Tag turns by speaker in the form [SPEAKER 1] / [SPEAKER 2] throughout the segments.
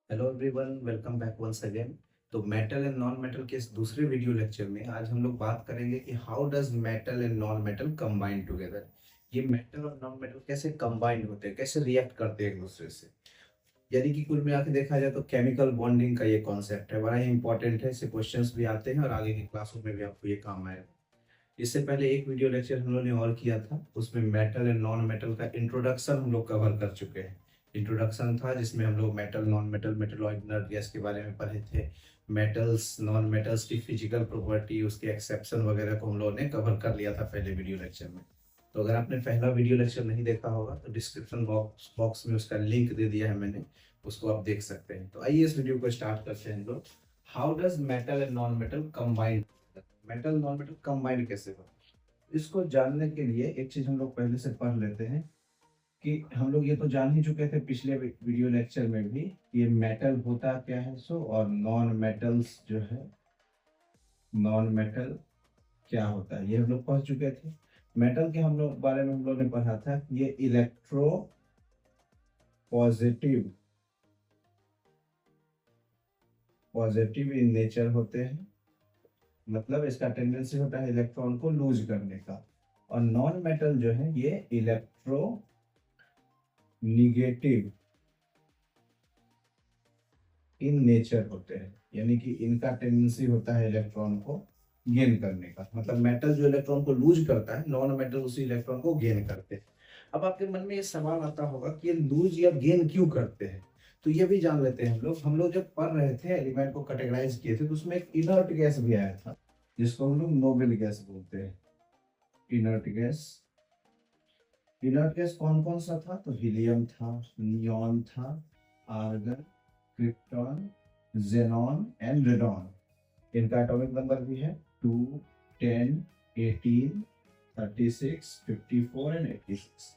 [SPEAKER 1] Hello everyone, welcome back once again. तो metal and non metal के इस दूसरे वीडियो लेक्चर में आज हम लोग बात करेंगे कि how does metal and non metal combine together. ये मेटल और नॉन मेटल कैसे कंबाइन होते हैं, कैसे रिएक्ट करते हैं एक दूसरे से। यानी कि कुल मिला के देखा जाए तो केमिकल बॉन्डिंग का ये कॉन्सेप्ट है, बड़ा ही इंपॉर्टेंट है। इससे क्वेश्चंस भी आते हैं और आगे की क्लासों में भी आपको ये काम आएगा। इससे पहले एक वीडियो लेक्चर हम लोगों ने और किया था, उसमें मेटल एंड नॉन मेटल का इंट्रोडक्शन हम लोग कवर कर चुके हैं। इंट्रोडक्शन था जिसमें हम लोग metal, non metal, metalloid, inert gas के बारे में पढ़े थे। मेटल्स, नॉन मेटल्स की फिजिकल प्रॉपर्टी, उसके एक्सेप्शन वगैरह को हम लोगों ने कवर कर लिया था पहले वीडियो लेक्चर में। तो अगर आपने पहला वीडियो लेक्चर नहीं देखा होगा तो डिस्क्रिप्शन बॉक्स में उसका लिंक दे दिया है मैंने, उसको आप देख सकते हैं। तो आइए इस वीडियो को स्टार्ट करते हैं हम लोग। How does metal and non metal combine, metal non metal combine कैसे हो। इसको जानने के लिए एक चीज हम लोग पहले से पढ़ लेते हैं कि हम लोग ये तो जान ही चुके थे पिछले वीडियो लेक्चर में भी, ये मेटल होता क्या है सो, और नॉन मेटल्स जो है, नॉन मेटल क्या होता है ये हम लोग पढ़ चुके थे। मेटल के हम लोग बारे में हम लोग ने पढ़ा था कि ये electro positive positive in nature होते हैं, मतलब इसका टेंडेंसी होता है इलेक्ट्रॉन को लूज करने का। और नॉन मेटल जो है ये इलेक्ट्रो निगेटिव इन नेचर होते हैं, यानी कि इनका टेंडेंसी होता है इलेक्ट्रॉन को गेन करने का। मतलब मेटल जो इलेक्ट्रॉन को लूज करता है, नॉन मेटल उसी इलेक्ट्रॉन को गेन करते हैं। अब आपके मन में ये सवाल आता होगा कि ये लूज या गेन क्यों करते हैं। तो ये भी जान लेते हैं हम लोग जब पढ़ रहे थे, एलिमेंट को कैटेगराइज किए थे, तो उसमें एक इनर्ट गैस भी आया था जिसको हम लोग नोबेल गैस बोलते हैं। इनर्ट गैस, इनर्ट गैस कौन कौन सा था? तो हीलियम था, नियॉन था, argon, krypton, xenon and radon. इनका एटॉमिक नंबर भी है 2, 10, 18, 36, 54 एंड 86।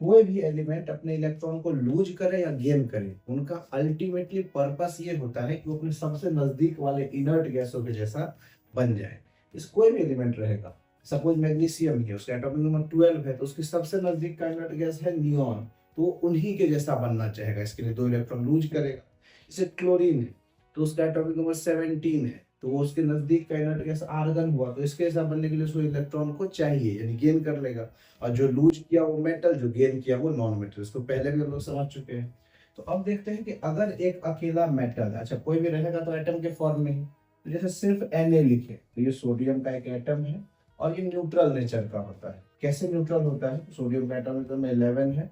[SPEAKER 1] कोई भी एलिमेंट अपने इलेक्ट्रॉन को लूज करे या गेन करे, उनका अल्टीमेटली पर्पस ये होता है कि वो अपने सबसे नजदीक वाले इनर्ट गैसों के जैसा बन जाए। इस कोई भी एलिमेंट रहेगा, सपोज मैग्नीशियम है, उसका एटॉमिक नंबर 12 है, तो उसकी सबसे नजदीक का इनर्ट गैस है नियॉन, तो उन्हीं के जैसा बनना चाहेगा, इसके लिए 2 इलेक्ट्रॉन लूज करेगा। जैसे क्लोरीन है, तो उसका एटॉमिक नंबर 17 है, तो वो उसके नजदीक का इनर्ट गैस आर्गन हुआ, तो इसके जैसा बनने के लिए उसको इलेक्ट्रॉन को चाहिए, यानी गेन कर लेगा। और जो लूज किया वो मेटल, जो गेन किया वो नॉन मेटल। इसको पहले भी हम लोग समझ चुके हैं। तो अब देखते हैं कि अगर एक अकेला मेटल, अच्छा कोई भी रहेगा तो एटम के फॉर्म में ही, तो जैसे सिर्फ Na लिखे तो ये सोडियम का एक एटम है और ये न्यूट्रल नेचर का होता है। कैसे न्यूट्रल होता है? सोडियम का एटॉमिक नंबर 11 है,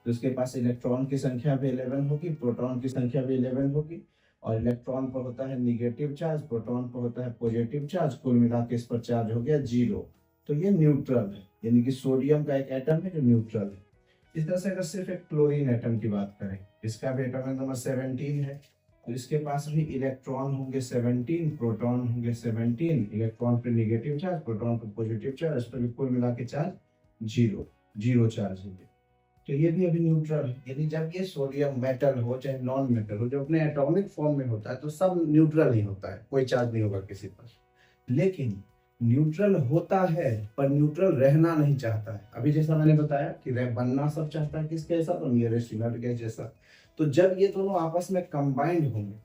[SPEAKER 1] तो उसके पास इलेक्ट्रॉन की संख्या भी 11 होगी, प्रोटॉन की संख्या भी 11 होगी। और इलेक्ट्रॉन पर होता है निगेटिव चार्ज, प्रोटॉन पर होता है पॉजिटिव चार्ज, कुल मिला के इस पर चार्ज हो गया 0। तो ये न्यूट्रल है, यानी कि सोडियम का एक एटम है जो न्यूट्रल है। इस तरह से अगर सिर्फ एक क्लोरीन एटम की बात करें, इसका भी एटॉमिक नंबर 17 है, तो इसके पास भी इलेक्ट्रॉन होंगे 17, प्रोटॉन होंगे 17, इलेक्ट्रॉन पे निगेटिव चार्ज, प्रोटॉन पे पॉजिटिव चार्ज, इस पर भी कुल मिला के चार्ज 0, 0 चार्ज होंगे। तो ये भी अभी न्यूट्रल है, यानी जब ये सोडियम मेटल हो चाहे नॉन मेटल हो, जब अपने एटॉमिक फॉर्म में होता है तो सब न्यूट्रल ही होता है, कोई चार्ज नहीं होगा किसी पर। लेकिन न्यूट्रल होता है पर न्यूट्रल रहना नहीं चाहता है। अभी जैसा मैंने बताया कि रह बनना सब चाहता है किसके जैसा, तो नियरेस्ट इनर्ट गैस जैसा। तो जब ये दोनों आपस में कंबाइंड होंगे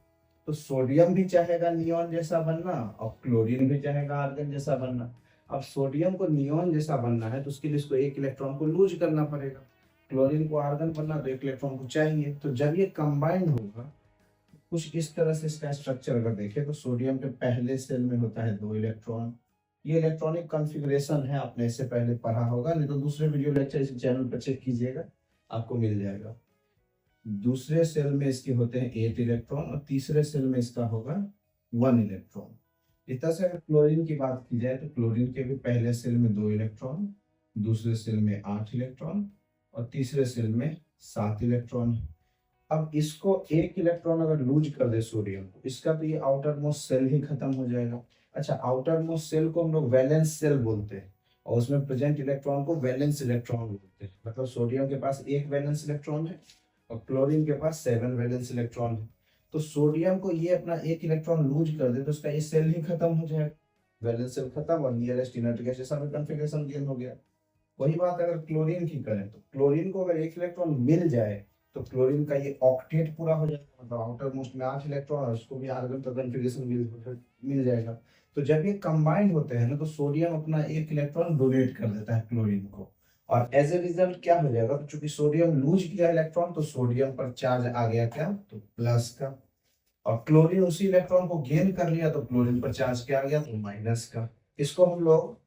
[SPEAKER 1] तो सोडियम भी चाहेगा नियॉन जैसा बनना और क्लोरीन भी चाहेगा आर्गन जैसा बनना। अब सोडियम को नियॉन जैसा बनना है तो उसके लिए इसको एक इलेक्ट्रॉन को लूज करना पड़ेगा। क्लोरीन को आर्गन बनना तो एक इलेक्ट्रॉन को चाहिए। तो जब ये कंबाइंड होगा, कुछ इस तरह से इसका स्ट्रक्चर अगर देखें तो सोडियम के पहले सेल में होता है 2 इलेक्ट्रॉन। ये इलेक्ट्रॉनिक कॉन्फ़िगरेशन है, आपने इससे पहले पढ़ा होगा, नहीं तो दूसरे वीडियो लेक्चर इस चैनल पर चेक कीजिएगा, आपको मिल जाएगा। दूसरे सेल में इसके होते हैं 8 इलेक्ट्रॉन और तीसरे सेल में इसका होगा 1 इलेक्ट्रॉन। इस तरह से अगर क्लोरीन की बात की जाए तो क्लोरीन के भी पहले सेल में 2 इलेक्ट्रॉन, दूसरे सेल में 8 इलेक्ट्रॉन और तीसरे सेल में 7 इलेक्ट्रॉन। अब इसको एक इलेक्ट्रॉन अगर लूज कर दे सोडियम को, इसका तो ये आउटर मोस्ट सेल ही खत्म हो जाएगा। अच्छा, आउटर मोस्ट सेल को हम लोग वैलेंस सेल बोलते हैं और उसमें प्रेजेंट इलेक्ट्रॉन को वैलेंस इलेक्ट्रॉन बोलते हैं। मतलब सोडियम के पास एक वैलेंस इलेक्ट्रॉन है और क्लोरीन के पास 7 वैलेंस इलेक्ट्रॉन है। तो सोडियम को ये अपना एक इलेक्ट्रॉन लूज कर दे तो उसका ये सेल ही खत्म हो जाएगा, वैलेंस सेल खत्म और नियरेस्ट इनर्ट गैस जैसा भी कॉन्फ़िगरेशन गेन हो गया। वही बात अगर क्लोरीन की करें तो क्लोरीन को अगर एक इलेक्ट्रॉन मिल जाए तो क्लोरीन का ये ऑक्टेट पूरा हो जाएगा, मतलब आउटर मोस्ट में 8 इलेक्ट्रॉन और उसको भी आर्गन का कॉन्फ़िगरेशन मिल जाएगा। तो जब ये कंबाइंड होते हैं ना तो सोडियम अपना एक इलेक्ट्रॉन डोनेट कर देता है क्लोरीन को, और एज ए रिजल्ट क्या हो जाएगा, तो चूंकि सोडियम लूज किया इलेक्ट्रॉन तो सोडियम पर चार्ज आ गया क्या, तो प्लस का, और क्लोरीन उसी इलेक्ट्रॉन को गेन कर लिया तो क्लोरीन पर चार्ज क्या आ गया, तो माइनस का। इसको हम लोग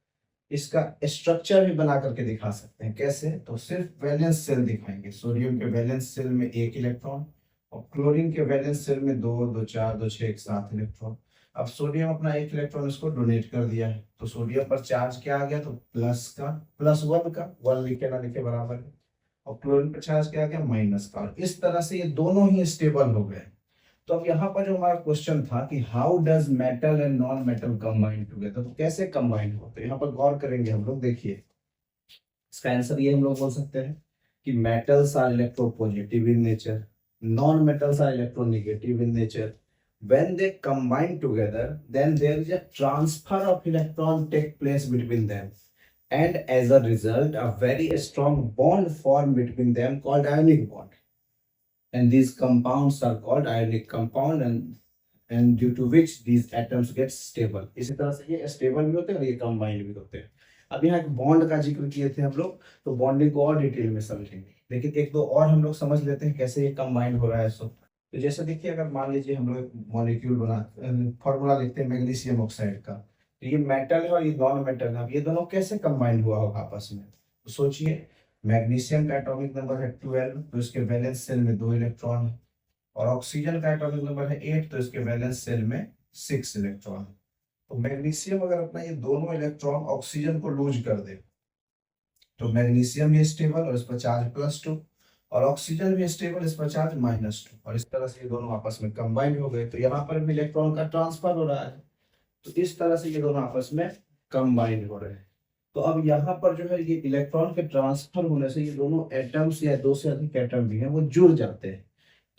[SPEAKER 1] इसका स्ट्रक्चर भी बना करके दिखा सकते हैं। कैसे, तो सिर्फ वैलेंस सेल दिखाएंगे। सोडियम के वैलेंस सेल में एक इलेक्ट्रॉन और क्लोरीन के वैलेंस सेल में दो, दो चार, दो छह, एक सात इलेक्ट्रॉन। अब सोडियम अपना एक इलेक्ट्रॉन इसको डोनेट कर दिया है तो सोडियम पर चार्ज क्या आ गया, तो प्लस का, प्लस वन का, वन लिखे ना लिखे बराबर है, और क्लोरीन पर चार्ज क्या आ गया, माइनस का। और इस तरह से ये दोनों ही स्टेबल हो गए। तो अब यहाँ पर जो हमारा क्वेश्चन था कि how does metal and non metal combine together, तो कैसे कंबाइन हो, तो यहाँ पर गौर करेंगे हम लोग। देखिए इसका आंसर ये हम लोग बोल सकते हैं कि metals are electropositive in nature, non metals are electronegative in nature. When they combine together, then there is a transfer of electron take place between them, and as a result, a very strong bond formed between them called ionic bond. And these compounds are called ionic compound, and due to which these atoms get stable. इसी तरह से ये stable भी होते हैं और ये combined भी होते हैं। अब यहाँ एक बॉन्ड का जिक्र किए थे हम लोग, तो बॉन्डिंग को और डिटेल में समझेंगे, लेकिन एक दो और हम लोग समझ लेते हैं कैसे ये कंबाइंड हो रहा है। तो जैसे देखिए, अगर मान लीजिए हम लोग मॉलिक्यूल बना, फॉर्मूला लिखते हैं मैग्नीशियम ऑक्साइड का, तो ये मेटल है और ये नॉन मेटल है। अब ये दोनों कैसे कंबाइंड हुआ होगा आपस में, तो सोचिए। मैग्नीशियम का एटॉमिक नंबर है 12, तो इसके वैलेंस सेल में 2 इलेक्ट्रॉन है, और ऑक्सीजन का एटॉमिक नंबर है 8, तो इसके वैलेंस सेल में 6 इलेक्ट्रॉन। तो मैग्नीशियम अगर अपना ये दोनों इलेक्ट्रॉन ऑक्सीजन को लूज कर दे तो मैग्नीशियम भी स्टेबल और इस पर चार्ज +2, और ऑक्सीजन भी स्टेबल, इस पर चार्ज -2, और इस तरह से ये दोनों आपस में कंबाइंड हो गए। तो यहाँ पर भी इलेक्ट्रॉन का ट्रांसफर हो रहा है, तो इस तरह से ये दोनों आपस में कंबाइंड हो रहे हैं। तो अब यहाँ पर जो है ये इलेक्ट्रॉन के ट्रांसफर होने से ये दोनों एटम्स या दो से अधिक एटम भी हैं वो जुड़ जाते हैं,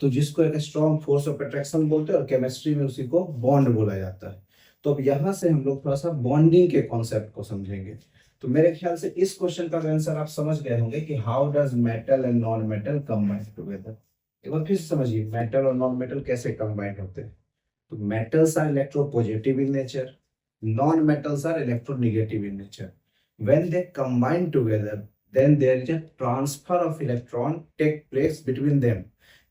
[SPEAKER 1] तो जिसको एक स्ट्रॉन्ग फोर्स ऑफ अट्रैक्शन बोलते हैं, और केमिस्ट्री में उसी को बॉन्ड बोला जाता है। तो अब यहाँ से हम लोग थोड़ा सा बॉन्डिंग के कॉन्सेप्ट को समझेंगे। तो मेरे ख्याल से इस क्वेश्चन का आंसर आप समझ गए होंगे कि how does metal and non metal combine together. एक बार फिर से समझिए, मेटल और नॉन मेटल कैसे कंबाइन होते हैं। तो metals are electropositive in nature, non-metals are electronegative in nature. When they combine together, then there is a transfer of electron take place between them,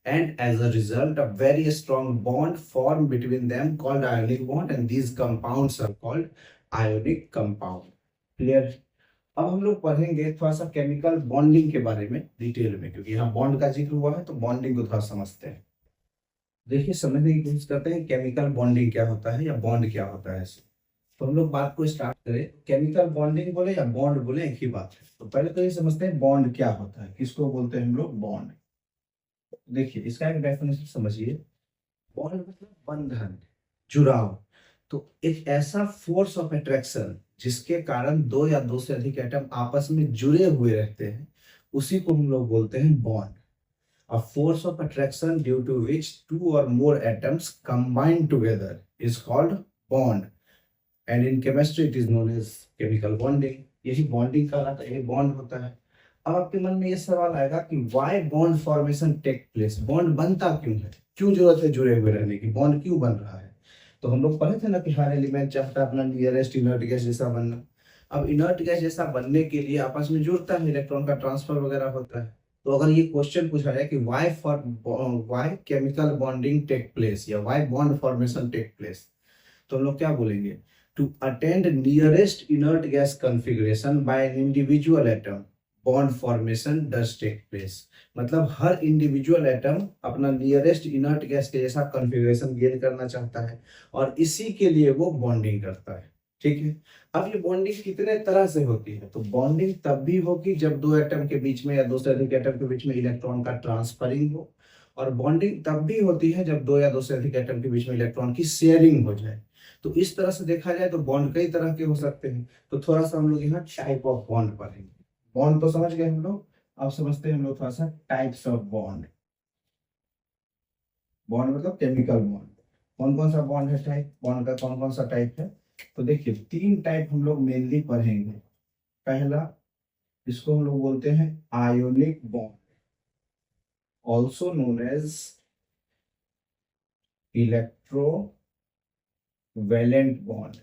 [SPEAKER 1] and as a result, a very strong bond formed between them called ionic bond, and these compounds are called ionic compound. Clear? अब हम लोग पढ़ेंगे थोड़ा सा chemical bonding के बारे में detail में, क्योंकि यहाँ बॉन्ड का जिक्र हुआ है तो बॉन्डिंग को थोड़ा समझते हैं। देखिए समझने की कोशिश करते हैं केमिकल बॉन्डिंग क्या होता है या बॉन्ड क्या होता है। तो हम लोग बात को स्टार्ट करें, केमिकल बॉन्डिंग बोले या बॉन्ड बोले एक ही बात है। तो पहले तो ये समझते हैं बॉन्ड क्या होता है, किसको बोलते हैं हम लोग, बॉन्ड। देखिए इसका एक डेफिनेशन समझिए। बॉन्ड मतलब बंधन, जुड़ाव। तो एक ऐसा फोर्स ऑफ अट्रैक्शन जिसके कारण दो या दो से अधिक एटम आपस में जुड़े हुए रहते हैं, उसी को हम लोग बोलते हैं bond. A force of attraction due to which two or more atoms combine together is called bond, and in chemistry it is known as chemical bonding. यही बॉन्डिंग कहलाता है, यही बॉन्ड होता है। अब आपके मन में ये सवाल आएगा कि why bond formation take place, bond बनता क्यों है, क्यों जरूरत है जुड़े हुए रहने की, बॉन्ड क्यों बन रहा है। तो हम लोग पढ़े थे ना कि हर एलिमेंट चाहता है अपना नियरेस्ट इनर्ट गैस जैसा बनना। अब इनर्ट गैस जैसा बनने के लिए आपस में जुड़ता है, इलेक्ट्रॉन का ट्रांसफर वगैरह होता है। तो अगर ये क्वेश्चन पूछा जाए कि why chemical bonding take place या why bond formation take place, तो हम लोग क्या बोलेंगे, to attend nearest inert gas configuration by an individual atom bond formation does take place. मतलब हर इंडिविजुअल एटम अपना नियरेस्ट इनर्ट गैस के जैसा कॉन्फ़िगरेशन गेन करना चाहता है और इसी के लिए वो बॉन्डिंग करता है। ठीक है। अब ये बॉन्डिंग कितने तरह से होती है, तो बॉन्डिंग तब भी होगी जब दो एटम के बीच में या दो से अधिक एटम के बीच में इलेक्ट्रॉन का ट्रांसफरिंग हो, और बॉन्डिंग तब भी होती है जब दो या दो से अधिक एटम के बीच में इलेक्ट्रॉन की शेयरिंग हो जाए। तो इस तरह से देखा जाए तो बॉन्ड कई तरह के हो सकते हैं। तो थोड़ा सा हम लोग यहाँ टाइप ऑफ बॉन्ड पढ़ेंगे। बॉन्ड तो समझ गए हम लोग, अब समझते हैं हम लोग थोड़ा सा टाइप्स ऑफ बॉन्ड। बॉन्ड मतलब केमिकल बॉन्ड। कौन कौन सा बॉन्ड है, टाइप बॉन्ड का कौन कौन सा टाइप है। तो देखिए 3 टाइप हम लोग मेनली पढ़ेंगे। पहला, इसको हम लोग बोलते हैं ionic bond. also known as electrovalent bond.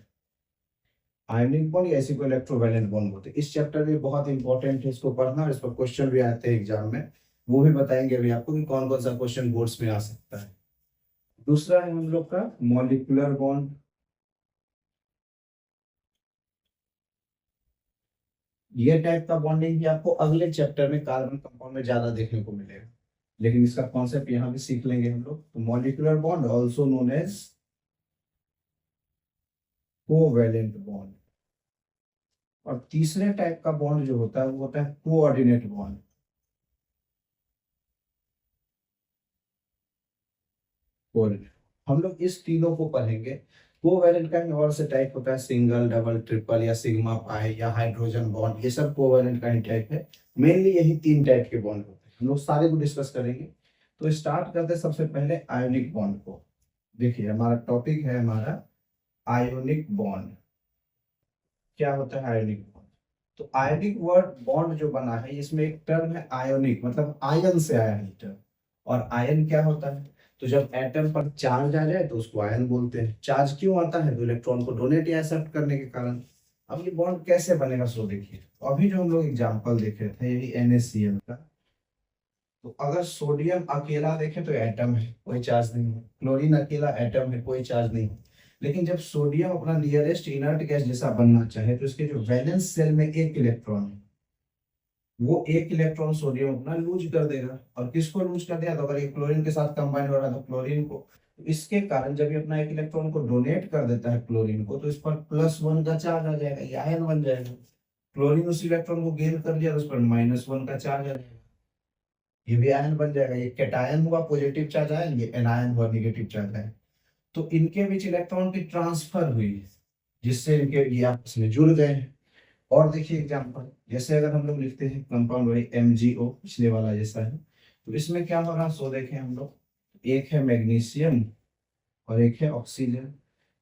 [SPEAKER 1] Ionic bond या इसी को इलेक्ट्रोवैलेंट बॉन्ड बोलते हैं। इस चैप्टर में बहुत इंपॉर्टेंट है, इसको पढ़ना, और इस पर क्वेश्चन भी आते हैं एग्जाम में, वो भी बताएंगे अभी आपको कि कौन कौन सा क्वेश्चन बोर्ड्स में आ सकता है। दूसरा है हम लोग का मॉलिक्यूलर बॉन्ड। ये टाइप का बॉन्डिंग भी आपको अगले चैप्टर में कार्बन कंपाउंड में ज्यादा देखने को मिलेगा, लेकिन इसका कॉन्सेप्ट यहाँ भी सीख लेंगे हम लोग। तो molecular bond also known as covalent bond. और तीसरे टाइप का बॉन्ड जो होता है वो होता है कोऑर्डिनेट बॉन्ड। कोऑर्डिनेट, हम लोग इस तीनों को पढ़ेंगे। कोवैलेंट का भी और से टाइप होता है, सिंगल, डबल, ट्रिपल या सिग्मा पाई या हाइड्रोजन बॉन्ड, ये सब कोवैलेंट का ही टाइप है। मेनली यही तीन टाइप के बॉन्ड होते हैं, हम लोग सारे को डिस्कस करेंगे। तो स्टार्ट करते हैं सबसे पहले आयोनिक बॉन्ड को। देखिए हमारा टॉपिक है हमारा आयोनिक बॉन्ड। क्या होता है आयोनिक बॉन्ड? तो आयोनिक वर्ड बॉन्ड जो बना है, इसमें एक टर्म है आयोनिक, मतलब आयन से आया है टर्म। और आयन क्या होता है? तो जब एटम पर चार्ज आ जाए तो उसको आयन बोलते हैं। चार्ज क्यों आता है? तो इलेक्ट्रॉन को डोनेट या एक्सेप्ट करने के कारण। अब ये बॉन्ड कैसे बनेगा सो देखिए। तो अभी जो हम लोग एग्जांपल देख रहे थे यही NaCl का, तो अगर सोडियम अकेला देखें तो एटम है, कोई चार्ज नहीं है। क्लोरीन अकेला एटम है, कोई चार्ज नहीं है। लेकिन जब सोडियम अपना नियरेस्ट इनर्ट गैस जैसा बनना चाहे तो इसके जो वैलेंस सेल में एक इलेक्ट्रॉन है, वो एक इलेक्ट्रॉन सोडियम अपना लूज कर देगा। और किसको लूज कर दिया? तो अगर ये क्लोरीन के साथ कंबाइन हो रहा है तो क्लोरीन को। तो इसके कारण जब ये अपना एक इलेक्ट्रॉन को डोनेट कर देता है क्लोरीन को, तो इस पर +1 का चार्ज आ जाएगा, ये आयन बन जाएगा। क्लोरीन उस इलेक्ट्रॉन को गेन कर लिया तो उस पर -1 का चार्ज आ जाएगा, ये भी आयन बन जाएगा। ये कैटायन हुआ, पॉजिटिव चार्ज आया, ये एनायन हुआ, नेगेटिव चार्ज आया। तो इनके बीच इलेक्ट्रॉन की ट्रांसफर हुई, जिससे इनके ये आपस में जुड़ गए हैं। और देखिए एग्जांपल, जैसे अगर हम लोग लिखते हैं कंपाउंड वही MgO, पिछले वाला जैसा है, तो इसमें क्या हो रहा है सो देखें हम लोग। एक है मैग्नीशियम और एक है ऑक्सीजन।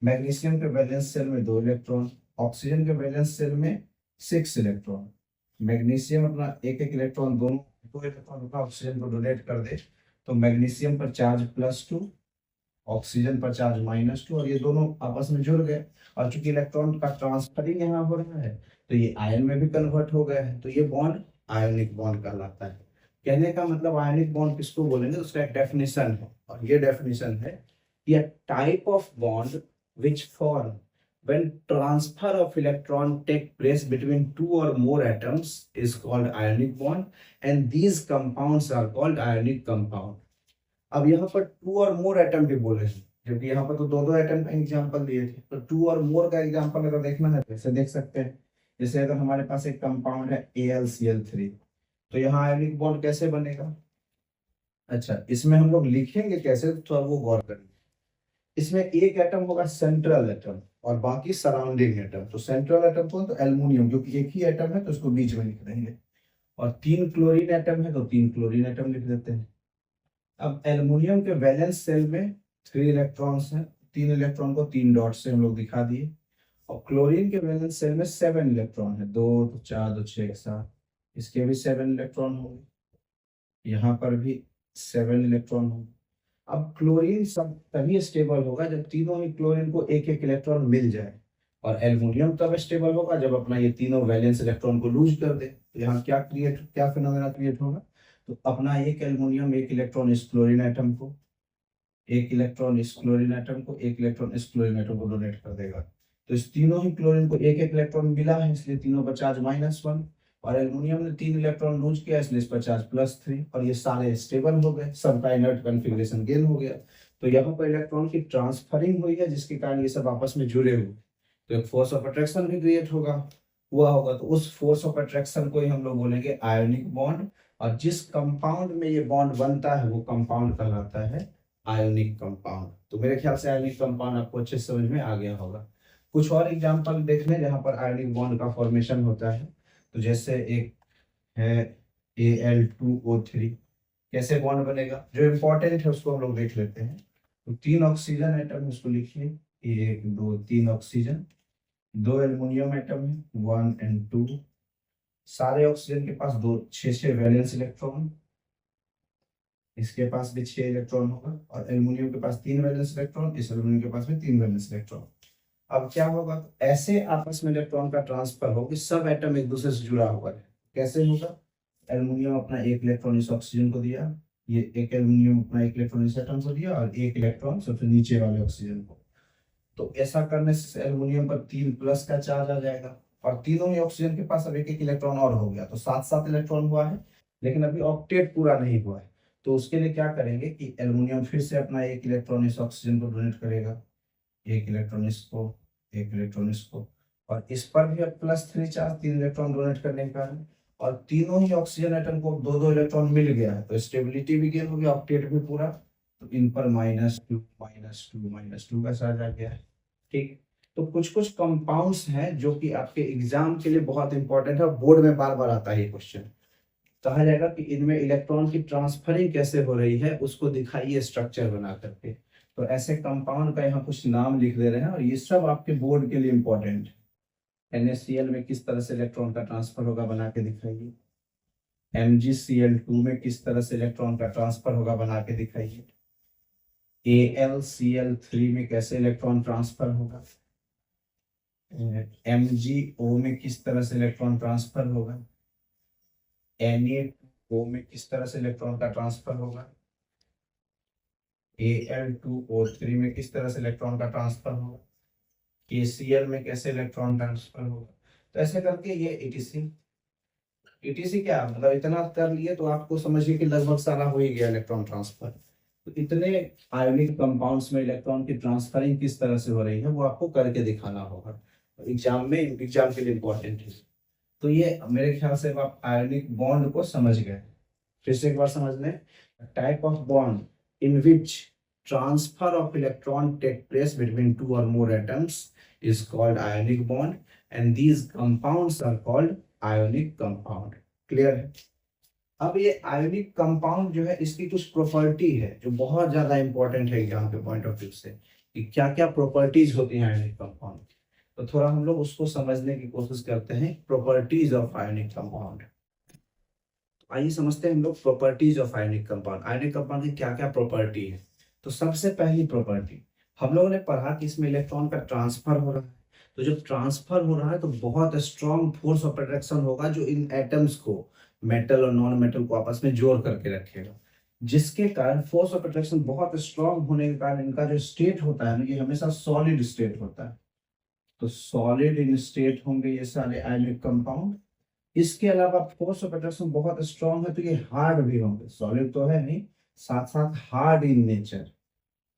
[SPEAKER 1] मैग्नीशियम के वैलेंस सेल में 2 इलेक्ट्रॉन, ऑक्सीजन के वैलेंस सेल में 6 इलेक्ट्रॉन। मैग्नीशियम अपना एक एक इलेक्ट्रॉन, दोनों 2 इलेक्ट्रॉन अपना ऑक्सीजन को डोनेट कर दे, तो मैग्नीशियम पर चार्ज +2, ऑक्सीजन पर चार्ज -2, और ये दोनों आपस में जुड़ गए। और चूंकि इलेक्ट्रॉन का ट्रांसफरिंग यहाँ हो रहा है तो ये आयन में भी कन्वर्ट हो गए हैं, तो ये बॉन्ड आयोनिक बॉन्ड कहलाता है। कहने का मतलब आयोनिक बॉन्ड किसको बोलेंगे, उसका एक डेफिनेशन है, और ये डेफिनेशन है कि a type of bond which form when transfer of electron take place between two or more atoms is called ionic bond, and these compounds are called ionic compound। अब यहाँ पर टू और मोर atom भी बोले हैं, जबकि यहाँ पर तो दो दो एटम का एग्जांपल दिए थे। तो टू और मोर का एग्जांपल अगर देखना है तो ऐसे देख सकते हैं। जैसे अगर हमारे पास एक कंपाउंड है AlCl3, तो यहाँ आयोनिक बॉन्ड कैसे बनेगा? अच्छा, इसमें हम लोग लिखेंगे कैसे तो वो गौर करेंगे। इसमें एक एटम होगा सेंट्रल एटम और बाकी सराउंडिंग एटम। तो सेंट्रल एटम कौन? तो एल्युमिनियम, क्योंकि एक ही एटम है तो उसको बीच में लिख देंगे। और 3 क्लोरीन एटम है तो 3 क्लोरीन एटम लिख देते हैं। अब एल्युमिनियम के वैलेंस सेल में 3 इलेक्ट्रॉन्स हैं, 3 इलेक्ट्रॉन को 3 डॉट से हम लोग दिखा दिए। और क्लोरीन के वैलेंस सेल में 7 इलेक्ट्रॉन है, 2 तो 4 2 6 7, इसके भी 7 इलेक्ट्रॉन होंगे, यहाँ पर भी 7 इलेक्ट्रॉन होंगे। अब क्लोरीन सब तभी स्टेबल होगा जब तीनों ही क्लोरीन को एक एक इलेक्ट्रॉन मिल जाए, और एल्युमिनियम तब स्टेबल होगा जब अपना ये तीनों वैलेंस इलेक्ट्रॉन को लूज कर दे। तो यहाँ क्या फिनोमेना क्रिएट होगा? तो अपना एक एल्युमिनियम एक इलेक्ट्रॉन इस क्लोरीन एटम को, एक इलेक्ट्रॉन इस क्लोरीन एटम को, एक इलेक्ट्रॉन इस क्लोरीन एटम को डोनेट कर देगा। तो इस तीनों ही क्लोरीन को एक एक इलेक्ट्रॉन मिला है, इसलिए तीनों का चार्ज -1। और एल्युमिनियम ने 3 इलेक्ट्रॉन लूज किया, इसलिए इस पर चार्ज +3, और ये सारे स्टेबल हो गए, सबका इनर्ट कॉन्फ़िगरेशन गेन हो गया। तो यहाँ पर इलेक्ट्रॉन की ट्रांसफरिंग हुई है, जिसके कारण ये सब आपस में जुड़े हुए, तो एक फोर्स ऑफ अट्रैक्शन भी क्रिएट हुआ होगा। तो उस फोर्स ऑफ अट्रैक्शन को ही हम लोग बोलेंगे आयोनिक बॉन्ड। और जिस कंपाउंड में ये बॉन्ड बनता है वो कंपाउंड कहलाता है आयोनिक कंपाउंड। तो मेरे ख्याल से आयोनिक कंपाउंड आपको अच्छे से समझ में आ गया होगा। कुछ और एग्जांपल देख लें जहां पर आयोनिक बॉन्ड का फॉर्मेशन होता है। तो जैसे एक है Al2O3, कैसे बॉन्ड बनेगा, जो इम्पोर्टेंट है उसको हम लोग देख लेते हैं। तो 3 ऑक्सीजन एटम, उसको लिखिए 1 2 3 ऑक्सीजन, 2 एल्युमिनियम एटम है 1 और 2, सारे ऑक्सीजन के पास 2 6 6 वैलेंस इलेक्ट्रॉन, इसके पास भी 6 इलेक्ट्रॉन होगा, और एल्युमिनियम के पास 3 वैलेंस इलेक्ट्रॉन, इस एल्युमिनियम के पास भी 3 वैलेंस इलेक्ट्रॉन। अब क्या होगा, ऐसे आपस में इलेक्ट्रॉन का ट्रांसफर हो कि सब एटम एक दूसरे से जुड़ा हुआ है। कैसे होगा, एल्युमिनियम अपना एक इलेक्ट्रॉन इस ऑक्सीजन को दिया, ये एक एल्युमिनियम अपना एक इलेक्ट्रॉन इस एटम को दिया, और एक इलेक्ट्रॉन सबसे नीचे वाले ऑक्सीजन को। तो ऐसा करने से एल्युमिनियम पर 3 प्लस का चार्ज आ जाएगा, और तीनों ही ऑक्सीजन के पास अब एक एक इलेक्ट्रॉन और हो गया, तो 7 इलेक्ट्रॉन हुआ है, लेकिन अभी ऑक्टेट पूरा नहीं हुआ है। तो उसके लिए क्या करेंगे कि एल्युमिनियम फिर से अपना एक इलेक्ट्रॉन इस ऑक्सीजन को डोनेट करेगा, एक इलेक्ट्रॉन इसको, एक इलेक्ट्रॉन इसको, और इस पर भी अब +3 चार्ज, 3 इलेक्ट्रॉन डोनेट करने का है, और तीनों ही ऑक्सीजन एटम को 2-2 इलेक्ट्रॉन मिल गया है, तो स्टेबिलिटी भी गेन हो गया, ऑक्टेट भी पूरा। तो इन पर -2 -2 -2 का चार्ज आ गया है। ठीक, तो कुछ कुछ कंपाउंड्स हैं जो कि आपके एग्जाम के लिए बहुत इंपॉर्टेंट है, बोर्ड में बार बार आता है ये क्वेश्चन। कहा जाएगा कि इनमें इलेक्ट्रॉन की ट्रांसफरिंग कैसे हो रही है, उसको दिखाइए स्ट्रक्चर बना करके। तो ऐसे कंपाउंड का यहाँ कुछ नाम लिख दे रहे हैं, और ये सब आपके बोर्ड के लिए इंपॉर्टेंट है। NaCl में किस तरह से इलेक्ट्रॉन का ट्रांसफर होगा, बना के दिखाइए। MgCl2 में किस तरह से इलेक्ट्रॉन का ट्रांसफर होगा, बना के दिखाइए। AlCl3 में कैसे इलेक्ट्रॉन ट्रांसफर होगा। MgO में किस तरह से इलेक्ट्रॉन ट्रांसफर होगा। Na2O में किस तरह से इलेक्ट्रॉन का ट्रांसफर होगा। Al2O3 में किस तरह से इलेक्ट्रॉन का ट्रांसफर होगा। KCl में कैसे इलेक्ट्रॉन ट्रांसफर होगा। तो ऐसे करके ये ETC क्या मतलब, इतना कर लिए तो आपको समझिए कि लगभग सारा हो ही गया इलेक्ट्रॉन ट्रांसफर। तो इतने आयोनिक कंपाउंड्स में इलेक्ट्रॉन की ट्रांसफरिंग किस तरह से हो रही है वो आपको करके दिखाना होगा, एग्जाम के लिए इंपॉर्टेंट है। तो ये मेरे ख्याल से आप आयोनिक बॉन्ड को समझ गए। फिर से एक बार समझ लें, type of bond in which transfer of electron take place between 2 और more atoms is called ionic bond, and these compounds are called ionic compound. Clear है। अब ये आयोनिक कंपाउंड जो है, इसकी कुछ प्रॉपर्टी है जो बहुत ज्यादा इंपॉर्टेंट है एग्जाम के पॉइंट ऑफ व्यू से, कि क्या क्या प्रॉपर्टीज होती हैं आयोनिक कंपाउंड। तो थोड़ा हम लोग उसको समझने की कोशिश करते हैं, प्रॉपर्टीज ऑफ आयोनिक कंपाउंड। आइए समझते हैं हम लोग properties of ionic compound. Ionic compound की क्या क्या प्रॉपर्टी है। तो सबसे पहली प्रॉपर्टी, हम लोगों ने पढ़ा कि इसमें इलेक्ट्रॉन का ट्रांसफर हो रहा है। तो जब ट्रांसफर हो रहा है तो बहुत स्ट्रॉन्ग फोर्स ऑफ अट्रैक्शन होगा जो इन एटम्स को, मेटल और नॉन मेटल को आपस में जोड़ करके रखेगा, जिसके कारण फोर्स ऑफ अट्रैक्शन बहुत स्ट्रॉन्ग होने के कारण इनका जो स्टेट होता है ना, ये हमेशा सॉलिड स्टेट होता है। तो सॉलिड इन स्टेट होंगे ये सारे आयोनिक कंपाउंड। इसके अलावा फोर्स ऑफ अट्रैक्शन बहुत स्ट्रॉन्ग है, तो ये हार्ड भी होंगे, सॉलिड तो है नहीं, साथ साथ हार्ड इन नेचर,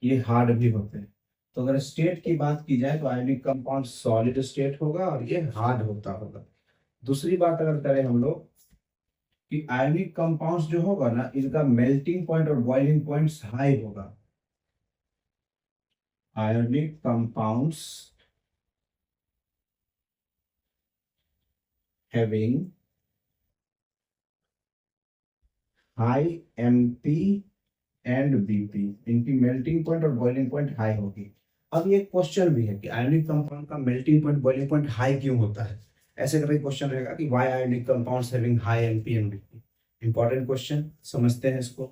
[SPEAKER 1] ये हार्ड भी होते हैं। तो अगर स्टेट की बात की जाए तो आयोनिक कंपाउंड सॉलिड स्टेट होगा और ये हार्ड होता होगा। दूसरी बात अगर करें हम लोग कि आयोनिक कंपाउंड्स जो होगा ना, इनका मेल्टिंग पॉइंट और बॉइलिंग पॉइंट्स हाई होगा। Ionic compounds having high MP and BP, इनकी मेल्टिंग पॉइंट और बॉइलिंग पॉइंट हाई होगी। अब ये क्वेश्चन भी है कि आयोनिक कंपाउंड का melting point boiling point high क्यों होता है। ऐसे करके क्वेश्चन रहेगा कि why ionic compounds having high MP and BP। Important question, समझते हैं इसको।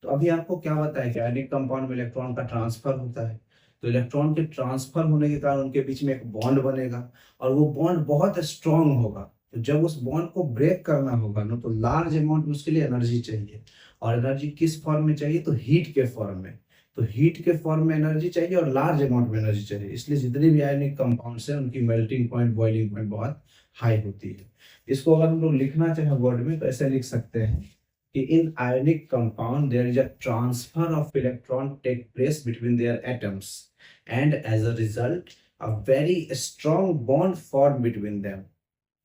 [SPEAKER 1] तो अभी आपको क्या बताया कि आयोनिक कंपाउंड में इलेक्ट्रॉन का ट्रांसफर होता है। तो इलेक्ट्रॉन के ट्रांसफर होने के कारण उनके बीच में एक बॉन्ड बनेगा, और वो बॉन्ड बहुत स्ट्रांग होगा। तो जब उस बॉन्ड को ब्रेक करना होगा ना, तो लार्ज अमाउंट में उसके लिए एनर्जी चाहिए। और एनर्जी किस फॉर्म में चाहिए, तो हीट के फॉर्म में। तो हीट के फॉर्म में एनर्जी चाहिए और लार्ज अमाउंट में एनर्जी चाहिए, इसलिए जितने भी आयनिक कंपाउंड्स हैं उनकी मेल्टिंग पॉइंट बॉइलिंग पॉइंट बहुत हाई होती है। इसको अगर हम लोग लिखना चाहे वर्ड में तो ऐसे लिख सकते हैं कि in ionic compound there is a transfer of electron take place between their atoms, and as a result a very strong bond form between them.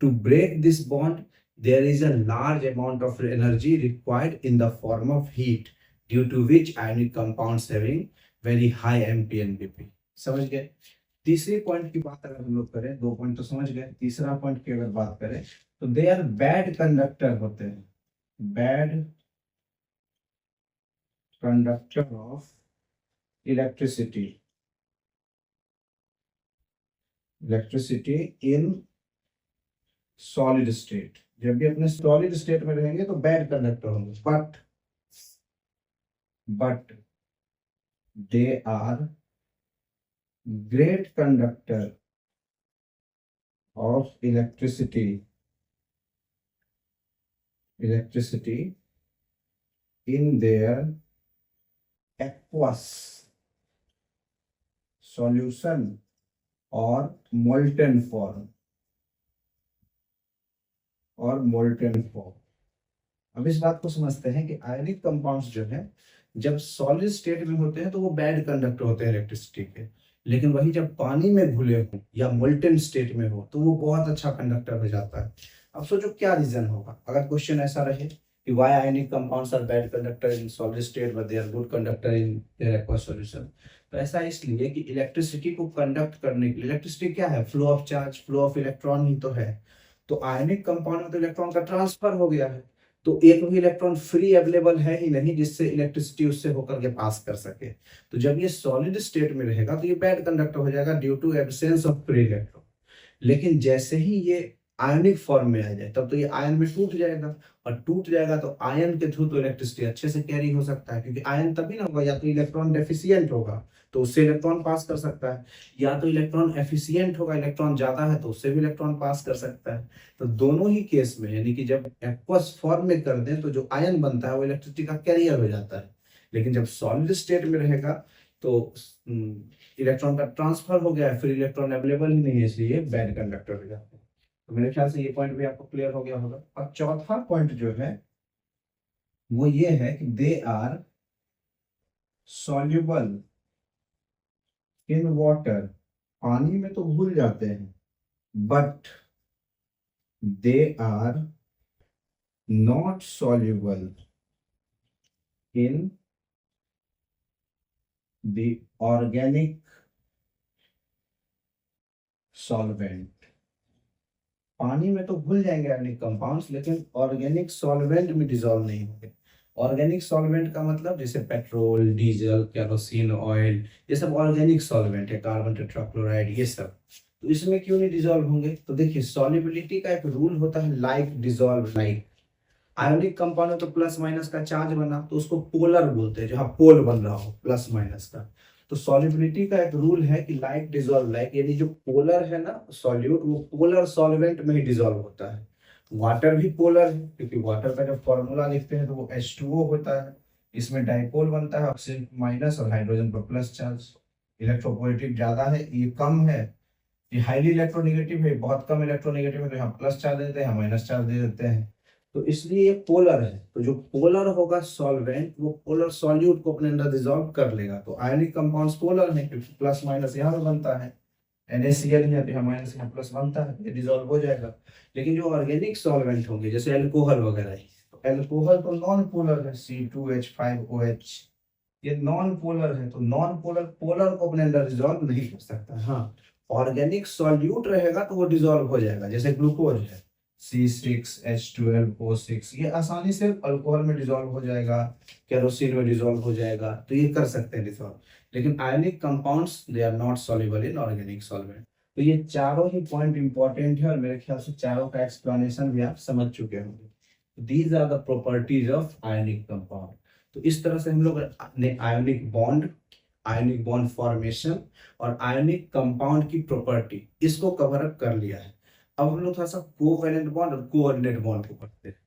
[SPEAKER 1] To break this bond, there is a large amount of energy required in the form of heat, due to which ionic compounds having very high MP and BP। समझ गए। तीसरे point की बात अगर हम लोग करें, 2 point तो समझ गए, तीसरा पॉइंट की अगर बात करें तो दे आर बैड कंडक्टर होते हैं, bad conductor of electricity, electricity in solid state. जब भी अपने सॉलिड स्टेट में रहेंगे तो बैड कंडक्टर होंगे। But but they are great conductor of electricity in their aqueous solution or molten form अब इस बात को समझते हैं कि आयनिक कंपाउंड्स जो है जब सॉलिड स्टेट में होते हैं तो वो बैड कंडक्टर होते हैं इलेक्ट्रिसिटी के, लेकिन वही जब पानी में घुले हो या मोल्टेन स्टेट में हो तो वो बहुत अच्छा कंडक्टर हो जाता है। अब सोचो क्या रीजन होगा अगर क्वेश्चन ऐसा रहे कि why ionic compounds are bad conductor in solid state but they are good conductor in their aqueous solution. तो ऐसा इसलिए कि इलेक्ट्रिसिटी को कंडक्ट करने के लिए, इलेक्ट्रिसिटी क्या है, flow of charge, flow of electron ही तो है। तो आयनिक कंपाउंड में तो इलेक्ट्रॉन का ट्रांसफर हो गया है, तो एक भी इलेक्ट्रॉन फ्री अवेलेबल है ही नहीं जिससे इलेक्ट्रिसिटी उससे होकर के पास कर सके। तो जब ये सॉलिड स्टेट में रहेगा तो ये बैड कंडक्टर हो जाएगा due to absence of free electron. लेकिन जैसे ही ये आयनिक फॉर्म में आ जाए तब तो ये आयन में टूट जाएगा, और टूट जाएगा तो आयन के थ्रू तो इलेक्ट्रिसिटी अच्छे से कैरी हो सकता है, क्योंकि आयन तभी ना होगा या तो इलेक्ट्रॉन डेफिशिएंट होगा तो उससे इलेक्ट्रॉन पास कर सकता है, या तो इलेक्ट्रॉन एफिशिएंट होगा, इलेक्ट्रॉन ज्यादा है तो उससे भी इलेक्ट्रॉन पास कर सकता है। तो दोनों ही केस में यानी कि जब एक्वस फॉर्म में कर दें तो जो आयन बनता है वो इलेक्ट्रिसिटी का कैरियर हो जाता है, लेकिन जब सॉलिड स्टेट में रहेगा तो इलेक्ट्रॉन का ट्रांसफर हो गया है, फिर इलेक्ट्रॉन अवेलेबल ही नहीं है, इसलिए बैड कंडक्टर हो जाते हैं। तो मेरे ख्याल से ये पॉइंट भी आपको क्लियर हो गया होगा। और चौथा पॉइंट जो है वो ये है कि they are soluble in water, पानी में तो घुल जाते हैं, but they are not soluble in the organic solvent. पानी में तो घुल जाएंगे आयनिक कंपाउंड्स, लेकिन ऑर्गेनिक सॉल्वेंट में डिसॉल्व नहीं होंगे। ऑर्गेनिक सॉल्वेंट का मतलब जैसे पेट्रोल, डीजल, केरोसिन, ऑयल, ये सब ऑर्गेनिक सॉल्वेंट है, कार्बन टेट्राक्लोराइड, ये सब। तो इसमें क्यों नहीं डिसॉल्व होंगे? तो देखिए सॉल्युबिलिटी का एक रूल होता है, like dissolve like. Ionic compound में तो प्लस माइनस का चार्ज बना तो उसको पोलर बोलते हैं, जहां पोल बन रहा हो प्लस माइनस का। तो सॉल्युबिलिटी का एक रूल है कि लाइक डिसॉल्व लाइक, यानी जो पोलर है ना सॉल्यूट, वो पोलर सॉल्वेंट में ही डिसॉल्व होता है। वाटर भी पोलर है, क्योंकि वाटर का जब फॉर्मूला लिखते हैं तो वो H2O होता है, इसमें डाइपोल बनता है, ऑक्सीजन माइनस और हाइड्रोजन पर प्लस चार्ज। इलेक्ट्रोपोलिटिक ज्यादा है, ये कम है, ये हाईली इलेक्ट्रोनेगेटिव है, बहुत कम इलेक्ट्रोनेगेटिव है, तो यहाँ प्लस चार्ज देते हैं, माइनस चार्ज दे देते हैं। तो इसलिए ये पोलर है, तो जो पोलर होगा सॉल्वेंट वो पोलर सॉल्यूट को अपने अंदर डिसॉल्व कर लेगा। तो आयनिक कंपाउंड्स पोलर है क्योंकि प्लस माइनस यहाँ पे बनता है, NaCl है तो यहाँ माइनस यहाँ प्लस बनता है, ये डिसॉल्व हो जाएगा। लेकिन जो ऑर्गेनिक सॉल्वेंट होंगे जैसे अल्कोहल वगैरह, तो अल्कोहल तो नॉन पोलर है, C2H5OH, ये नॉन पोलर है, तो नॉन पोलर पोलर को अपने अंदर डिसॉल्व नहीं कर सकता। हाँ, ऑर्गेनिक सॉल्यूट रहेगा तो वो डिसॉल्व हो जाएगा, जैसे ग्लूकोज है C6H12O6, ये आसानी से अल्कोहल में डिसॉल्व हो जाएगा, केरोसिन में डिसॉल्व हो जाएगा, तो ये कर सकते हैं डिसॉल्व। लेकिन ionic compounds they are not soluble in organic solvent. तो ये चारों ही पॉइंट इंपॉर्टेंट है और मेरे ख्याल से चारों का एक्सप्लेनेशन भी आप समझ चुके होंगे। These are the properties of ionic compound. तो इस तरह से हम लोग ने आयनिक बॉन्ड फॉर्मेशन और आयनिक कंपाउंड की प्रॉपर्टी इसको कवर अप कर लिया है। अब हम लोग थोड़ा सा कोवैलेंट बॉन्ड और कोऑर्डिनेट बॉन्ड को पढ़ते हैं।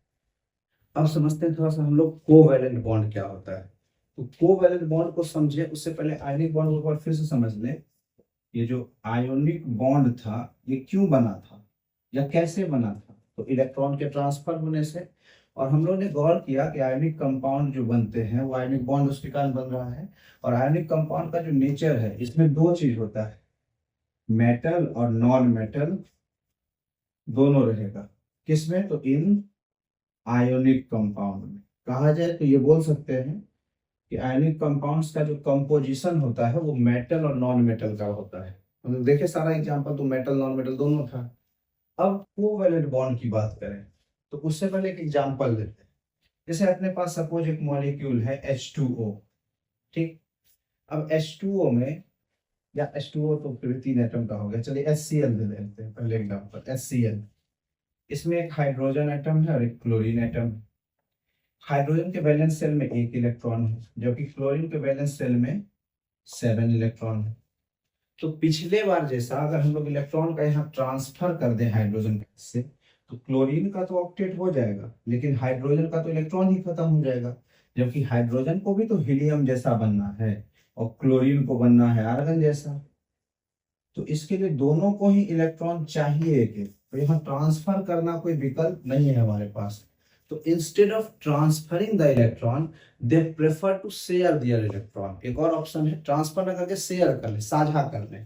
[SPEAKER 1] अब समझते हैं थोड़ा सा हम लोग कोवैलेंट बॉन्ड क्या होता है। तो कोवैलेंट बॉन्ड को समझे उससे पहले आयनिक बॉन्ड को फिर से समझ लें। ये जो आयोनिक बॉन्ड था ये क्यों बना था या कैसे बना था? तो इलेक्ट्रॉन के ट्रांसफर होने से। और हम लोग ने गौर किया कि आयनिक कंपाउंड जो बनते हैं वो आयनिक बॉन्ड उसके कारण बन रहा है। और आयनिक कंपाउंड का जो नेचर है इसमें दो चीज होता है, मेटल और नॉन मेटल दोनों रहेगा। किसमें? तो इन आयोनिक कंपाउंड में। कहा जाए तो ये बोल सकते हैं कि आयनिक कंपाउंड्स का जो कंपोजिशन होता है वो मेटल और नॉन मेटल का होता है। मतलब देखिए सारा एग्जांपल तो मेटल नॉन मेटल दोनों था। अब कोवैलेंट बॉन्ड की बात करें तो उससे पहले एक एग्जांपल लेते हैं। जैसे अपने पास सपोज एक मॉलिक्यूल है H2O, ठीक। अब H2O में, या H2O तो फिर 3 एटम का हो गया, चलिए HCl ले लेते हैं पहले एग्जांपल। HCl, इसमें एक हाइड्रोजन एटम है और एक क्लोरीन एटम है। हाइड्रोजन के वैलेंस सेल में एक इलेक्ट्रॉन है, जबकि क्लोरीन के वैलेंस सेल में 7 इलेक्ट्रॉन है। तो पिछले बार जैसा अगर हम लोग इलेक्ट्रॉन का यहाँ ट्रांसफर कर दें हाइड्रोजन से, तो क्लोरीन का तो ऑक्टेट हो जाएगा, लेकिन हाइड्रोजन का तो इलेक्ट्रॉन ही खत्म हो जाएगा। जबकि हाइड्रोजन को भी तो हीलियम जैसा बनना है और क्लोरीन को बनना है आर्गन जैसा। तो इसके लिए दोनों को ही इलेक्ट्रॉन चाहिए कि तो यहाँ ट्रांसफर करना कोई विकल्प नहीं है हमारे पास। तो instead of transferring the electron they prefer to share their electron. एक और ऑप्शन है, ट्रांसफर ना करके शेयर कर ले, साझा कर ले।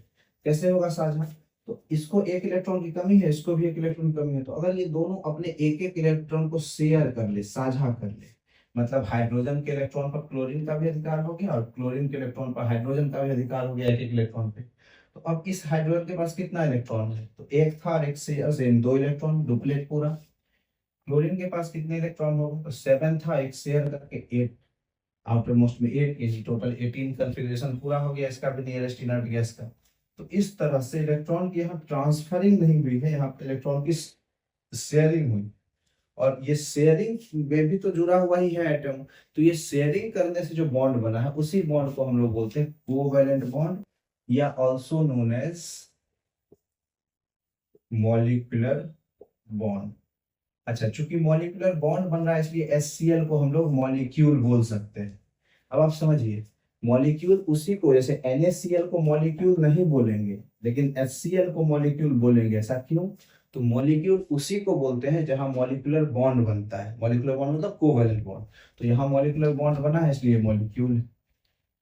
[SPEAKER 1] कैसे होगा साझा? तो इसको एक इलेक्ट्रॉन की कमी है, इसको भी एक इलेक्ट्रॉन की कमी है, तो अगर ये दोनों अपने एक एक इलेक्ट्रॉन को शेयर कर ले, साझा कर ले, मतलब हाइड्रोजन के इलेक्ट्रॉन पर क्लोरीन का भी अधिकार हो गया और क्लोरीन के इलेक्ट्रॉन पर हाइड्रोजन का भी अधिकार हो गया एक एक इलेक्ट्रॉन पे। तो अब इस हाइड्रोजन के पास कितना इलेक्ट्रॉन है? तो एक था और एक से सेम, 2 इलेक्ट्रॉन, डुप्लेट पूरा। क्लोरीन के पास कितने इलेक्ट्रॉन होगा? तो 7 था, एक शेयर करके 8, आउटर मोस्ट में 8, यानी टोटल 18 कन्फिग्रेशन पूरा हो गया इसका भी, नियरेस्ट इनर्ट गैस का। तो इस तरह से इलेक्ट्रॉन की यहाँ ट्रांसफरिंग नहीं हुई है, यहाँ पे इलेक्ट्रॉन की शेयरिंग हुई। और ये शेयरिंग में भी तो जुड़ा हुआ ही है एटम। तो ये शेयरिंग करने से जो बॉन्ड बना है, उसी बॉन्ड को हम लोग बोलते हैं कोवैलेंट बॉन्ड, या also known as molecular bond. अच्छा, चूंकि मॉलिक्यूलर बॉन्ड बन रहा है इसलिए HCl को हम लोग मॉलिक्यूल बोल सकते हैं। अब आप समझिए, मॉलिक्यूल उसी को, जैसे NaCl को मॉलिक्यूल नहीं बोलेंगे लेकिन HCl को मॉलिक्यूल बोलेंगे। ऐसा क्यों? तो मॉलिक्यूल उसी को बोलते हैं जहां मॉलिक्यूलर बॉन्ड बनता है। मॉलिक्यूलर बॉन्ड मतलब कोवैलेंट बॉन्ड। तो यहाँ मॉलिक्यूलर बॉन्ड बना है इसलिए मॉलिक्यूल।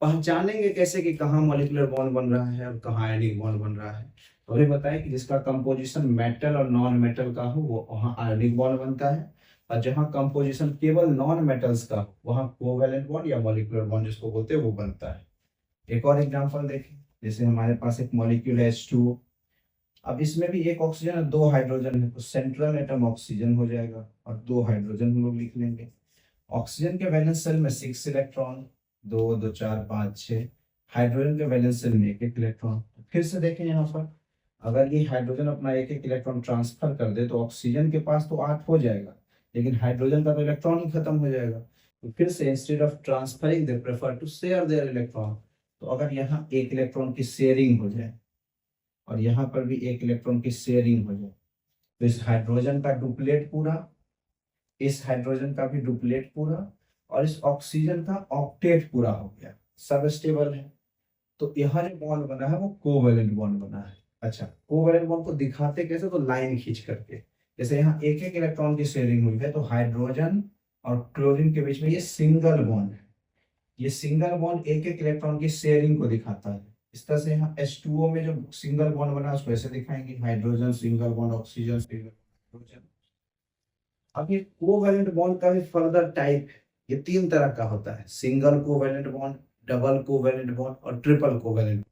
[SPEAKER 1] पहचानेंगे कैसे कि कहाँ मॉलिक्यूलर बॉन्ड बन रहा है और कहाँ आयनिक बॉन्ड बन रहा है? तो अभी बताएं कि जिसका कंपोजिशन मेटल और नॉन मेटल का हो वो वहाँ आयनिक बॉन्ड बनता है, और जहाँ कंपोजिशन केवल नॉन मेटल्स का हो वहाँ कोवैलेंट बॉन्ड या मॉलिक्यूलर बॉन्ड जिसको बोलते हैं वो बनता है। एक और एग्जांपल देखें, जैसे हमारे पास एक मॉलिक्यूल है H2O। अब इसमें भी एक ऑक्सीजन और 2 हाइड्रोजन है, तो सेंट्रल एटम ऑक्सीजन हो जाएगा और 2 हाइड्रोजन हम लोग लिख लेंगे। ऑक्सीजन के वैलेंस सेल में 6 इलेक्ट्रॉन, 2 2 4 5 6। हाइड्रोजन के वैलेंस सेल में एक एक इलेक्ट्रॉन। फिर से देखें यहाँ पर, अगर ये हाइड्रोजन अपना एक एक इलेक्ट्रॉन ट्रांसफर कर दे तो ऑक्सीजन के पास तो 8 हो जाएगा, लेकिन हाइड्रोजन का तो इलेक्ट्रॉन ही खत्म हो जाएगा। तो फिर से instead of transferring they prefer to share their electron. तो अगर यहाँ एक इलेक्ट्रॉन की शेयरिंग हो जाए और यहाँ पर भी एक इलेक्ट्रॉन की शेयरिंग हो जाए, तो इस हाइड्रोजन का डुप्लेट पूरा, इस हाइड्रोजन का भी डुप्लेट पूरा, और इस ऑक्सीजन का ऑक्टेट पूरा हो गया, सब स्टेबल है। तो यहाँ जो बॉन्ड बना है वो कोवैलेंट बॉन्ड बना है। अच्छा, कोवैलेंट बॉन्ड को दिखाते कैसे? तो लाइन खींच करके। जैसे यहाँ एक एक इलेक्ट्रॉन की शेयरिंग हुई है, तो हाइड्रोजन और क्लोरीन के बीच में ये सिंगल बॉन्ड है। ये सिंगल बॉन्ड एक एक इलेक्ट्रॉन की शेयरिंग को दिखाता है। इस तरह से यहाँ H2O में जो सिंगल बॉन्ड बना है उसको ऐसे दिखाएंगे, hydrogen single bond, oxygen single hydrogen. अब ये कोवैलेंट बॉन्ड का भी फर्दर टाइप, ये 3 तरह का होता है, single covalent bond, double covalent bond और ट्रिपल कोवैलेंट।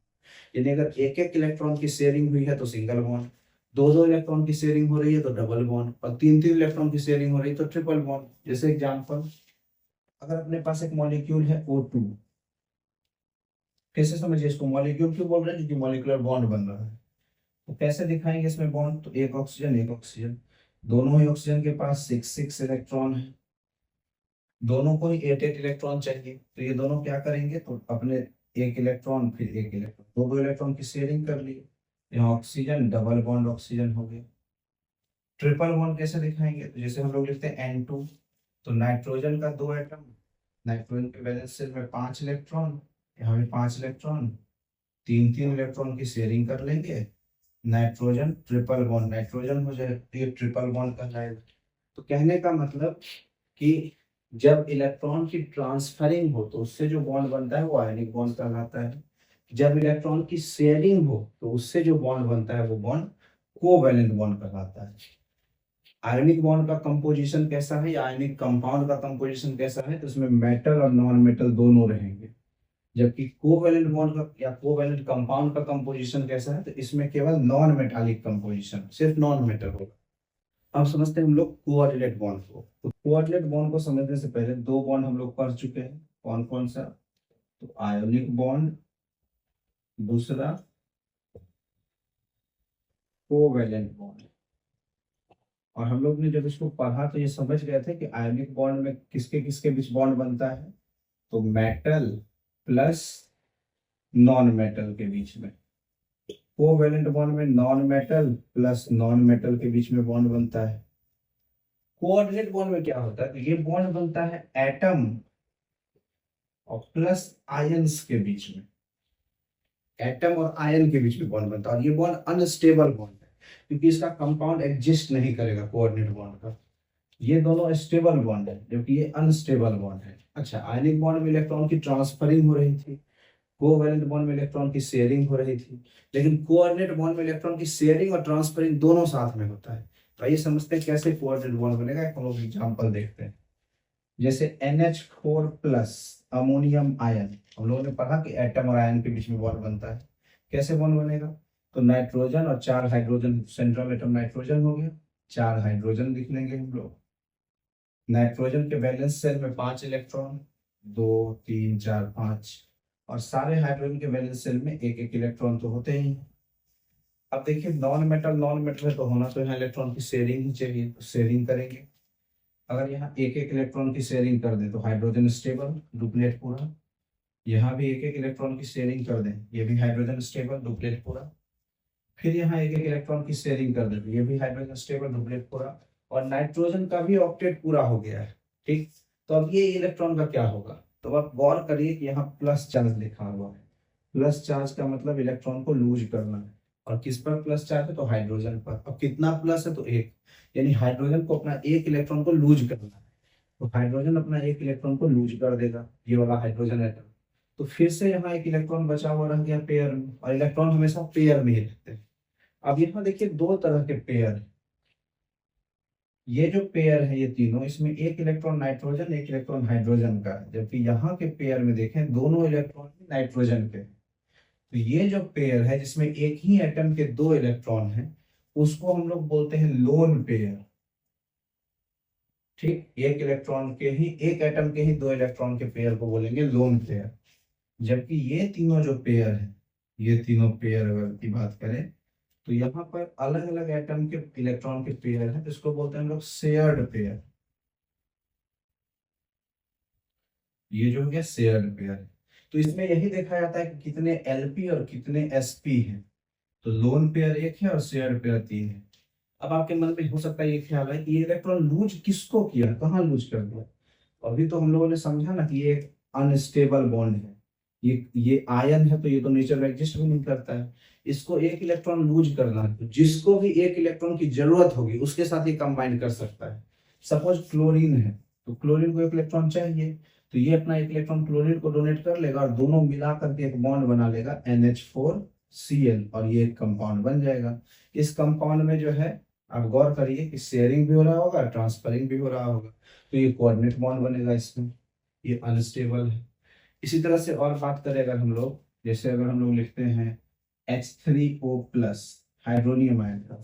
[SPEAKER 1] यानी अगर एक एक इलेक्ट्रॉन की शेयरिंग हुई है तो सिंगल बॉन्ड, 2 2 इलेक्ट्रॉन की शेयरिंग हो रही है तो डबल बॉन्ड, और 3 3 इलेक्ट्रॉन की शेयरिंग हो रही है तो ट्रिपल बॉन्ड। जैसे एग्जांपल, अगर अपने पास एक मॉलिक्यूल है O2, कैसे समझिए इसको मॉलिक्यूल क्यों बोल रहे हैं? क्योंकि मॉलिक्यूलर बॉन्ड बन रहा है। तो कैसे दिखाएंगे इसमें बॉन्ड? तो एक ऑक्सीजन एक ऑक्सीजन, दोनों ही ऑक्सीजन के पास 6 6 इलेक्ट्रॉन है, दोनों को ही 8 8 इलेक्ट्रॉन चाहिए। तो ये दोनों क्या करेंगे? तो अपने एक इलेक्ट्रॉन फिर एक इलेक्ट्रॉन, 2 2 इलेक्ट्रॉन की शेयरिंग कर लिए। यहाँ ऑक्सीजन, डबल बॉन्ड ऑक्सीजन हो गया। ट्रिपल बॉन्ड कैसे दिखाएंगे? तो जैसे हम लोग लिखते हैं N2, तो नाइट्रोजन का 2 एटम, नाइट्रोजन के वैलेंस शेल में 5 इलेक्ट्रॉन, यहाँ भी 5 इलेक्ट्रॉन, 3 3 इलेक्ट्रॉन की शेयरिंग कर लेंगे, नाइट्रोजन ट्रिपल बॉन्ड नाइट्रोजन हो जाए, तो ये ट्रिपल बॉन्ड कहलाएगा। तो कहने का मतलब कि जब इलेक्ट्रॉन की ट्रांसफरिंग हो तो उससे जो बॉन्ड बनता है वो आयनिक बॉन्ड कहलाता है। जब इलेक्ट्रॉन की शेयरिंग हो तो उससे जो बॉन्ड बनता है वो बॉन्ड कोवैलेंट बॉन्ड कहलाता है। आयनिक बॉन्ड का कंपोजिशन कैसा है या आयनिक कंपाउंड का कंपोजिशन कैसा है? तो इसमें मेटल और नॉन मेटल दोनों रहेंगे। जबकि कोवैलेंट बॉन्ड का या कोवैलेंट कंपाउंड का कंपोजिशन कैसा है? तो इसमें केवल नॉन मेटालिक कंपोजिशन, सिर्फ नॉन मेटल होगा। अब समझते हैं हम लोग कोऑर्डिनेट बॉन्ड को। तो कोऑर्डिनेट बॉन्ड को समझने से पहले 2 बॉन्ड हम लोग पढ़ चुके हैं, कौन कौन सा? तो आयोनिक बॉन्ड, दूसरा कोवैलेंट बॉन्ड। और हम लोग ने जब इसको पढ़ा तो ये समझ गए थे कि आयनिक बॉन्ड में किसके किसके बीच बॉन्ड बनता है, तो मेटल प्लस नॉन मेटल के बीच में। कोवेलेंट बॉन्ड में non metal plus non metal के बीच में बॉन्ड बनता है। कोऑर्डिनेट बॉन्ड में क्या होता है, तो ये बॉन्ड बनता है एटम और प्लस आयंस के बीच में। एटम और आयन के बीच में बॉन्ड बनता है और ये बॉन्ड अनस्टेबल बॉन्ड है क्योंकि इसका कंपाउंड एग्जिस्ट नहीं करेगा कोऑर्डिनेट बॉन्ड का। ये दोनों स्टेबल बॉन्ड है जबकि ये अनस्टेबल बॉन्ड है। अच्छा, आयनिक बॉन्ड में इलेक्ट्रॉन की ट्रांसफरिंग हो रही थी, कोवैलेंट बॉन्ड में इलेक्ट्रॉन की शेयरिंग हो रही थी, लेकिन कोऑर्डिनेट बॉन्ड में इलेक्ट्रॉन की शेयरिंग और ट्रांसफरिंग दोनों साथ में होता है। तो आइए समझते हैं कैसे कोऑर्डिनेट बॉन्ड बनेगा। एक हम लोग एग्जांपल देखते हैं, जैसे NH4 प्लस अमोनियम आयन। हम लोगों ने पढ़ा कि एटम और आयन के बीच में बॉन्ड बनता है। कैसे बॉन्ड बनेगा, तो नाइट्रोजन और 4 हाइड्रोजन, सेंट्रल एटम नाइट्रोजन हो गया, 4 हाइड्रोजन लिख लेंगे हम लोग। नाइट्रोजन के वैलेंस शेल में 5 इलेक्ट्रॉन, 2 3 4 5, और सारे हाइड्रोजन के वैलेंस शेल में एक एक इलेक्ट्रॉन तो होते ही। अब देखिए नॉन मेटल है तो होना तो यहाँ इलेक्ट्रॉन की शेयरिंग ही चाहिए, तो शेयरिंग करेंगे। अगर यहाँ एक एक इलेक्ट्रॉन की शेयरिंग कर दें तो हाइड्रोजन स्टेबल, डुप्लेट पूरा। यहाँ भी एक एक इलेक्ट्रॉन की शेयरिंग कर दें, ये भी हाइड्रोजन स्टेबल, डुप्लेट पूरा। फिर यहाँ एक एक इलेक्ट्रॉन की शेयरिंग कर दें, ये भी हाइड्रोजन स्टेबल, डुप्लेट पूरा। और नाइट्रोजन का भी ऑक्टेट पूरा हो गया है। ठीक, तो अब ये इलेक्ट्रॉन का क्या होगा, तो आप गौर करिए कि यहाँ प्लस चार्ज लिखा हुआ है। प्लस चार्ज का मतलब इलेक्ट्रॉन को लूज करना है, और किस पर प्लस चार्ज है, तो हाइड्रोजन पर। अब कितना प्लस है, तो एक, यानी हाइड्रोजन को अपना एक इलेक्ट्रॉन को लूज करना है। तो हाइड्रोजन अपना एक इलेक्ट्रॉन को लूज कर देगा, ये वाला हाइड्रोजन एटम। तो फिर से यहाँ एक इलेक्ट्रॉन बचा हुआ रह गया पेयर में, और इलेक्ट्रॉन हमेशा पेयर में ही रहते हैं। अब यहाँ देखिए दो तरह के पेयर है। ये जो पेयर है ये तीनों, इसमें एक इलेक्ट्रॉन नाइट्रोजन एक इलेक्ट्रॉन हाइड्रोजन का है, जबकि यहाँ के पेयर में देखें दोनों इलेक्ट्रॉन नाइट्रोजन के। तो ये जो पेयर है जिसमें एक ही एटम के 2 इलेक्ट्रॉन हैं, उसको हम लोग बोलते हैं लोन पेयर। ठीक, एक इलेक्ट्रॉन के ही, एक एटम के ही 2 इलेक्ट्रॉन के पेयर को बोलेंगे लोन पेयर। जबकि ये तीनों जो पेयर है, ये तीनों पेयर अगर की बात करें तो यहाँ पर अलग अलग एटम के इलेक्ट्रॉन के पेयर है, जिसको बोलते हैं हम लोग शेयर्ड पेयर। ये जो हो गया शेयर्ड पेयर है। तो इसमें यही देखा जाता है कि कितने एलपी और कितने एसपी हैं। तो लोन पेयर एक है और शेयर्ड पेयर 3 है। अब आपके मन में हो सकता है ये ख्याल है कि ये इलेक्ट्रॉन लूज किसको किया, कहाँ लूज कर दिया। अभी तो हम लोगों ने समझा ना कि ये अनस्टेबल बॉन्ड है, ये आयन है, तो ये तो नेचर में एग्जिस्ट भी नहीं करता है। इसको एक इलेक्ट्रॉन लूज करना है, तो जिसको भी एक इलेक्ट्रॉन की जरूरत होगी उसके साथ ये कंबाइन कर सकता है। सपोज क्लोरीन है, तो क्लोरीन को एक इलेक्ट्रॉन चाहिए, तो ये अपना एक इलेक्ट्रॉन क्लोरीन को डोनेट कर लेगा और दोनों मिला करके एक बॉन्ड बना लेगा NH4Cl, और ये एक कंपाउंड बन जाएगा। इस कंपाउंड में जो है, आप गौर करिए कि शेयरिंग भी हो रहा होगा, ट्रांसफरिंग भी हो रहा होगा, तो ये कोऑर्डिनेट बॉन्ड बनेगा इसमें, ये अनस्टेबल है। इसी तरह से और बात करें अगर हम लोग, जैसे अगर हम लोग लिखते हैं H3O प्लस हाइड्रोनियम आयन का,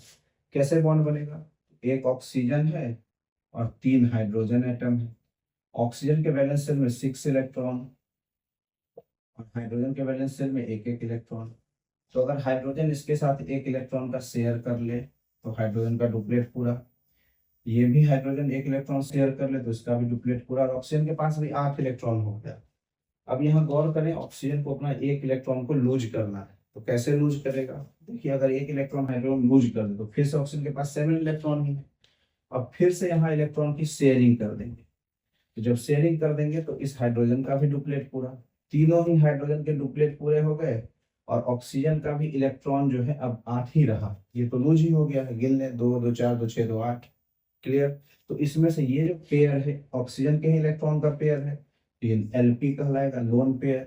[SPEAKER 1] कैसे बॉन्ड बनेगा, एक ऑक्सीजन है और 3 हाइड्रोजन एटम है। ऑक्सीजन के वैलेंस शेल में 6 इलेक्ट्रॉन और हाइड्रोजन के वैलेंस शेल में एक एक इलेक्ट्रॉन। तो अगर हाइड्रोजन इसके साथ एक इलेक्ट्रॉन का शेयर कर ले तो हाइड्रोजन का डुप्लेट पूरा, ये भी हाइड्रोजन एक इलेक्ट्रॉन शेयर कर ले तो इसका भी डुप्लेट पूरा, और ऑक्सीजन के पास भी 8 इलेक्ट्रॉन हो गया। अब यहाँ गौर करें, ऑक्सीजन को अपना एक इलेक्ट्रॉन को लूज करना है, तो कैसे लूज करेगा, देखिए अगर एक इलेक्ट्रॉन हाइड्रोजन लूज कर दे तो फिर से ऑक्सीजन के पास 7 इलेक्ट्रॉन ही है। अब फिर से यहाँ इलेक्ट्रॉन की शेयरिंग कर देंगे, तो जब शेयरिंग कर देंगे तो इस हाइड्रोजन का भी डुप्लेट पूरा, तीनों ही हाइड्रोजन के डुप्लेट पूरे हो गए, और ऑक्सीजन का भी इलेक्ट्रॉन जो है अब 8 ही रहा, ये तो लूज ही हो गया है, गिन ले 2 2 4 2 6 2 8। क्लियर, तो इसमें से ये जो पेयर है ऑक्सीजन के ही इलेक्ट्रॉन का पेयर है, तो ये LP कहलाएगा, लोन पेयर।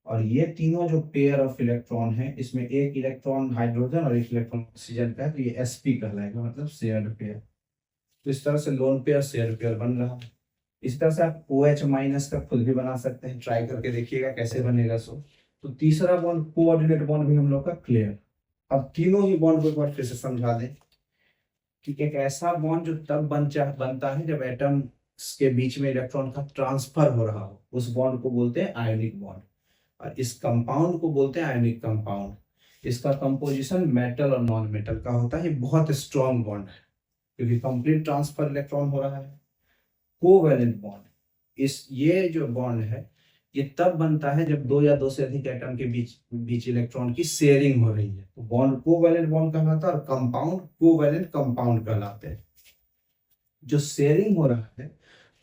[SPEAKER 1] और ये तीनों जो पेयर ऑफ इलेक्ट्रॉन है, इसमें एक इलेक्ट्रॉन हाइड्रोजन और एक इलेक्ट्रॉन ऑक्सीजन का है, तो ये SP कहलाएगा, मतलब शेयर्ड पेयर। तो इस तरह से लोन पेयर शेयर्ड पेयर बन रहा है। इस तरह से आप OH माइनस का खुद भी बना सकते हैं, ट्राई करके देखिएगा कैसे बनेगा। सो तो तीसरा बॉन्ड कोऑर्डिनेट बॉन्ड भी हम लोग का क्लियर। अब तीनों ही बॉन्ड को एक बार फिर से समझा दें कि एक ऐसा बॉन्ड जो तब बनता है जब एटम के बीच में इलेक्ट्रॉन का ट्रांसफर हो रहा हो, उस बॉन्ड को बोलते हैं आयनिक बॉन्ड। और इस कंपाउंड को बोलते हैं आयनिक कंपाउंड। इसका कंपोजिशन मेटल और नॉन मेटल का होता है, ये बहुत स्ट्रॉन्ग बॉन्ड है क्योंकि कंप्लीट ट्रांसफर इलेक्ट्रॉन हो रहा है। कोवैलेंट बॉन्ड, ये जो बॉन्ड है ये तब बनता है जब दो या दो से अधिक एटम के बीच इलेक्ट्रॉन की शेयरिंग हो रही है, तो बॉन्ड कोवैलेंट बॉन्ड कहलाता है, और कंपाउंड कोवैलेंट कंपाउंड कहलाते हैं। जो शेयरिंग हो रहा है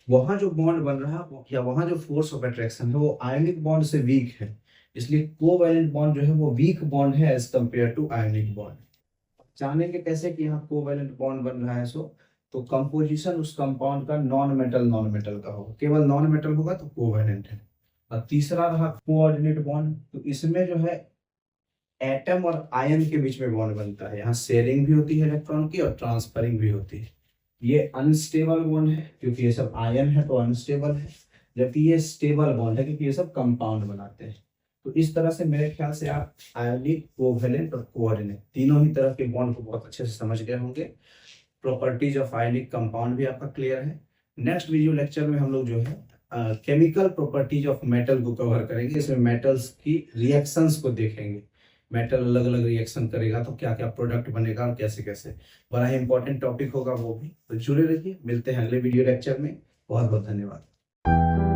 [SPEAKER 1] वहां जो बॉन्ड बन रहा है या वहां जो फोर्स ऑफ अट्रैक्शन है वो आयनिक बॉन्ड से वीक है, इसलिए कोवैलेंट बॉन्ड जो है वो वीक बॉन्ड है as compare to ionic bond. जानेंगे कैसे कि यहाँ कोवैलेंट बॉन्ड बन रहा है, तो कंपोजिशन उस कंपाउंड का नॉन मेटल का होगा, केवल नॉन मेटल होगा तो कोवैलेंट है। और तीसरा रहा कोऑर्डिनेट बॉन्ड, तो इसमें जो है एटम और आयन के बीच में बॉन्ड बनता है, यहाँ शेयरिंग भी होती है इलेक्ट्रॉन की और ट्रांसफरिंग भी होती है। ये अनस्टेबल बॉन्ड है क्योंकि ये सब आयन है तो अनस्टेबल है, जबकि ये स्टेबल बॉन्ड है क्योंकि ये सब कंपाउंड बनाते हैं। तो इस तरह से मेरे ख्याल से आप आयोनिक, कोवैलेंट और कोऑर्डिनेट तीनों ही तरह के बॉन्ड को बहुत अच्छे से समझ गए होंगे। प्रॉपर्टीज ऑफ आयोनिक कंपाउंड भी आपका क्लियर है। नेक्स्ट वीडियो लेक्चर में हम लोग जो है केमिकल प्रॉपर्टीज ऑफ मेटल को कवर करेंगे। इसमें मेटल्स की रिएक्शंस को देखेंगे, मेटल अलग अलग रिएक्शन करेगा तो क्या क्या प्रोडक्ट बनेगा और कैसे कैसे, बड़ा ही इंपॉर्टेंट टॉपिक होगा वो भी। तो जुड़े रहिए, मिलते हैं अगले वीडियो लेक्चर में। बहुत बहुत धन्यवाद।